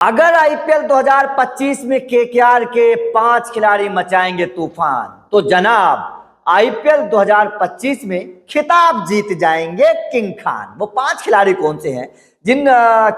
अगर आईपीएल 2025 में केकेआर के 5 खिलाड़ी मचाएंगे तूफान तो जनाब आईपीएल 2025 में खिताब जीत जाएंगे किंग खान। वो 5 खिलाड़ी कौन से हैं जिन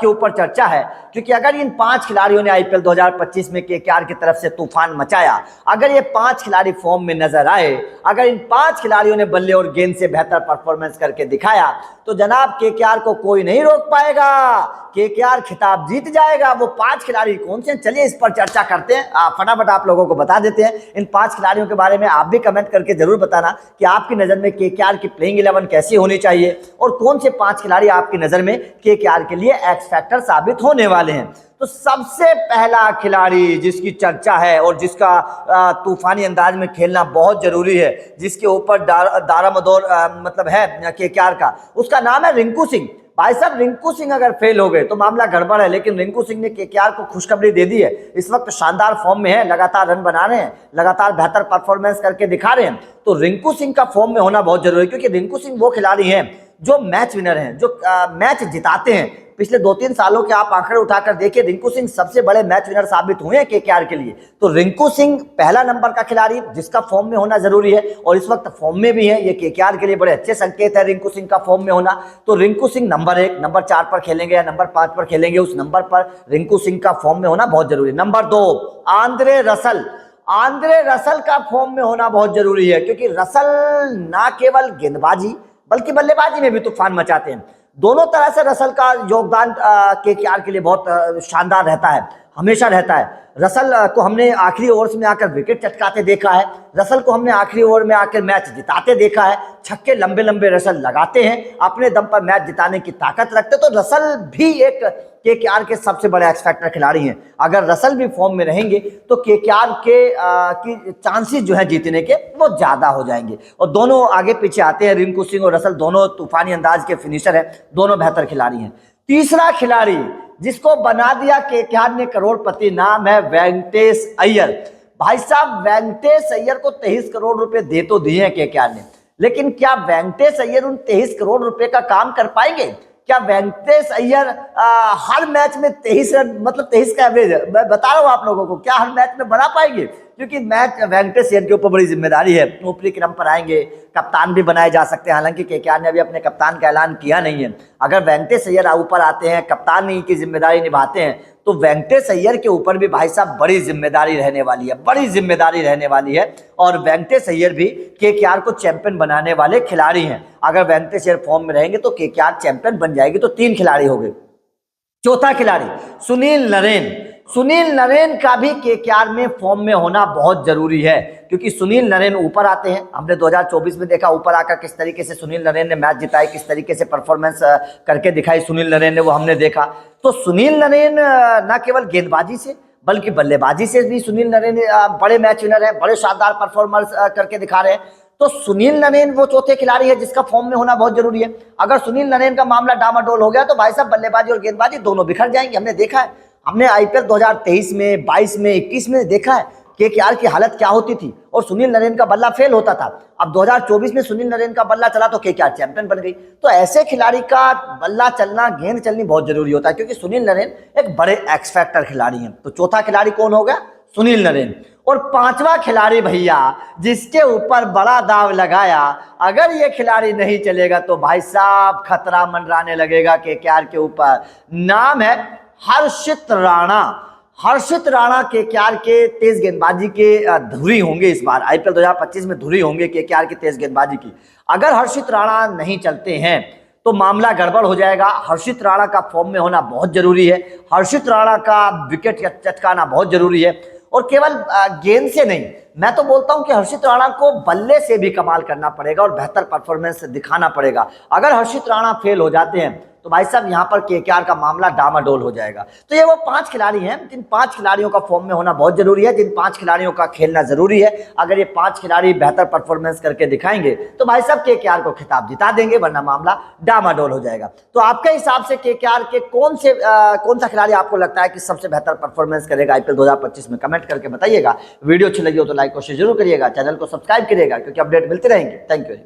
के ऊपर चर्चा है, क्योंकि अगर इन 5 खिलाड़ियों ने आईपीएल 2025 में केकेआर की तरफ से तूफान मचाया, अगर ये 5 खिलाड़ी फॉर्म में नजर आए, अगर इन 5 खिलाड़ियों ने बल्ले और गेंद से बेहतर परफॉर्मेंस करके दिखाया तो जनाब केकेआर को कोई नहीं रोक पाएगा, केकेआर खिताब जीत जाएगा। वो 5 खिलाड़ी कौन से हैं, चलिए इस पर चर्चा करते हैं। फटाफट आप लोगों को बता देते हैं इन 5 खिलाड़ियों के बारे में। आप भी कमेंट करके जरूर बताना कि आपकी नजर में केकेआर की प्लेइंग 11 कैसी होनी चाहिए और कौन से 5 खिलाड़ी आपकी नजर में केकेआर के लिए एक्स फैक्टर साबित होने वाले हैं। तो सबसे पहला खिलाड़ी जिसकी चर्चा है और जिसका तूफानी अंदाज में खेलना बहुत जरूरी है, जिसके ऊपर दारामदोर मतलब है केकेआर का, उसका नाम है रिंकू सिंह। भाई साहब, रिंकू सिंह अगर फेल हो गए तो मामला गड़बड़ है, लेकिन रिंकू सिंह ने केकेआर को खुशखबरी दे दी है। इस वक्त शानदार फॉर्म में है, लगातार रन बना रहे हैं, लगातार बेहतर परफॉर्मेंस करके दिखा रहे हैं। तो रिंकू सिंह का फॉर्म में होना बहुत जरूरी है, क्योंकि रिंकू सिंह वो खिलाड़ी हैं जो मैच विनर हैं, जो मैच जिताते हैं। पिछले 2-3 सालों के आप आंकड़े उठाकर देखिए, रिंकू सिंह सबसे बड़े मैच विनर साबित हुए हैं केकेआर के लिए। तो रिंकू सिंह पहला नंबर का खिलाड़ी जिसका फॉर्म में होना जरूरी है और इस वक्त फॉर्म में भी है। ये केकेआर के लिए बड़े अच्छे संकेत है रिंकू सिंह का फॉर्म में होना। तो रिंकू सिंह नंबर 1, नंबर 4 पर खेलेंगे या नंबर 5 पर खेलेंगे, उस नंबर पर रिंकू सिंह का फॉर्म में होना बहुत जरूरी है। Number 2, Andre Russell. Andre Russell का फॉर्म में होना बहुत जरूरी है, क्योंकि रसल ना केवल गेंदबाजी बल्कि बल्लेबाजी में भी तूफान मचाते हैं। दोनों तरह से रसल का योगदान केकेआर के लिए बहुत शानदार रहता है, हमेशा रहता है। रसल को हमने आखिरी ओवर्स में आकर विकेट चटकाते देखा है, रसल को हमने आखिरी ओवर में आकर मैच जिताते देखा है। छक्के लंबे लंबे रसल लगाते हैं, अपने दम पर मैच जिताने की ताकत रखते। तो रसल भी एक केकेआर के सबसे बड़े एक्स फैक्टर खिलाड़ी हैं। अगर रसल भी फॉर्म में रहेंगे तो केकेआर के की चांसेस जो है जीतने के वो ज्यादा हो जाएंगे। और दोनों आगे पीछे आते हैं, रिंकू सिंह और रसल दोनों तूफानी अंदाज के फिनिशर हैं, दोनों बेहतर खिलाड़ी हैं। तीसरा खिलाड़ी जिसको बना दिया केकेआर ने करोड़पति, नाम है वेंकटेश अय्यर। भाई साहब, वेंकटेश अय्यर को 23 करोड़ रुपए दे तो दिए हैं केकेआर ने, लेकिन क्या वेंकटेश अय्यर उन 23 करोड़ रुपए का काम कर पाएंगे? क्या वेंकटेश अय्यर हर मैच में 23 रन, मतलब 23 का एवरेज है, मैं बता रहा हूं आप लोगों को, क्या हर मैच में बना पाएंगे? क्योंकि मैच वेंकटेश अय्यर के ऊपर बड़ी जिम्मेदारी है। ऊपरी क्रम पर आएंगे, कप्तान भी बनाए जा सकते हैं, हालांकि केकेआर ने अभी अपने कप्तान का ऐलान किया नहीं है। अगर वेंकटेश अय्यर ऊपर आते हैं, कप्तानी की जिम्मेदारी निभाते हैं, तो वेंकटेश अय्यर के ऊपर भी भाई साहब बड़ी जिम्मेदारी रहने वाली है, बड़ी जिम्मेदारी रहने वाली है। और वेंकटेश अय्यर भी केकेआर को चैंपियन बनाने वाले खिलाड़ी हैं। अगर वेंकटेश अय्यर फॉर्म में रहेंगे तो केकेआर चैंपियन बन जाएगी। तो 3 खिलाड़ी हो गए। चौथा खिलाड़ी सुनील नरेन। सुनील नरेन का भी केकेआर में फॉर्म में होना बहुत जरूरी है, क्योंकि सुनील नरेन ऊपर आते हैं। हमने 2024 में देखा ऊपर आकर किस तरीके से सुनील नरेन ने मैच जिताए, किस तरीके से परफॉर्मेंस करके दिखाई सुनील नरेन ने, वो हमने देखा। तो सुनील नरेन न केवल गेंदबाजी से बल्कि बल्लेबाजी से भी सुनील नरेन बड़े मैच विनर है, बड़े शानदार परफॉर्मेंस करके दिखा रहे हैं। तो सुनील नरेन वो चौथे खिलाड़ी है जिसका फॉर्म में होना बहुत जरूरी है। अगर सुनील नरेन का मामला डामाडोल हो गया तो भाई साहब बल्लेबाजी और गेंदबाजी दोनों बिखर जाएंगे। हमने देखा है, हमने आईपीएल 2023 में, 22 में, 21 में देखा है केकेआर की हालत क्या होती थी और सुनील नरेन का बल्ला फेल होता था। अब 2024 में सुनील नरेन का बल्ला चला तो केकेआर चैंपियन बन गई। तो ऐसे खिलाड़ी का बल्ला चलना, गेंद चलनी बहुत जरूरी होता है, क्योंकि सुनील नरेन एक बड़े एक्स फैक्टर खिलाड़ी हैं। तो चौथा खिलाड़ी कौन हो गया? सुनील नरेन। और 5वां खिलाड़ी भैया जिसके ऊपर बड़ा दाव लगाया, अगर ये खिलाड़ी नहीं चलेगा तो भाई साहब खतरा मंडराने लगेगा केकेआर के ऊपर। नाम है हर्षित राणा। हर्षित राणा केकेआर के तेज गेंदबाजी के धुरी होंगे। इस बार आईपीएल 2025 में धुरी होंगे केकेआर की तेज गेंदबाजी की। अगर हर्षित राणा नहीं चलते हैं तो मामला गड़बड़ हो जाएगा। हर्षित राणा का फॉर्म में होना बहुत जरूरी है, हर्षित राणा का विकेट चटकाना बहुत जरूरी है। और केवल गेंद से नहीं, मैं तो बोलता हूं कि हर्षित राणा को बल्ले से भी कमाल करना पड़ेगा और बेहतर परफॉर्मेंस दिखाना पड़ेगा। अगर हर्षित राणा फेल हो जाते हैं तो भाई साहब यहाँ पर केकेआर का मामला डामाडोल हो जाएगा। तो ये वो 5 खिलाड़ी हैं जिन 5 खिलाड़ियों का फॉर्म में होना बहुत जरूरी है, जिन 5 खिलाड़ियों का खेलना जरूरी है। अगर ये 5 खिलाड़ी बेहतर परफॉर्मेंस करके दिखाएंगे तो भाई साहब केकेआर को खिताब जिता देंगे, वरना मामला डामाडोल हो जाएगा। तो आपके हिसाब से केकेआर के कौन सा खिलाड़ी आपको लगता है कि सबसे बेहतर परफॉर्मेंस करेगा आईपीएल 2025 में? कमेंट करके बताइएगा। वीडियो अच्छी लगी हो तो लाइक और शेयर जरूर करिएगा, चैनल को सब्सक्राइब करिएगा, क्योंकि अपडेट मिलते रहेंगे। Thank you.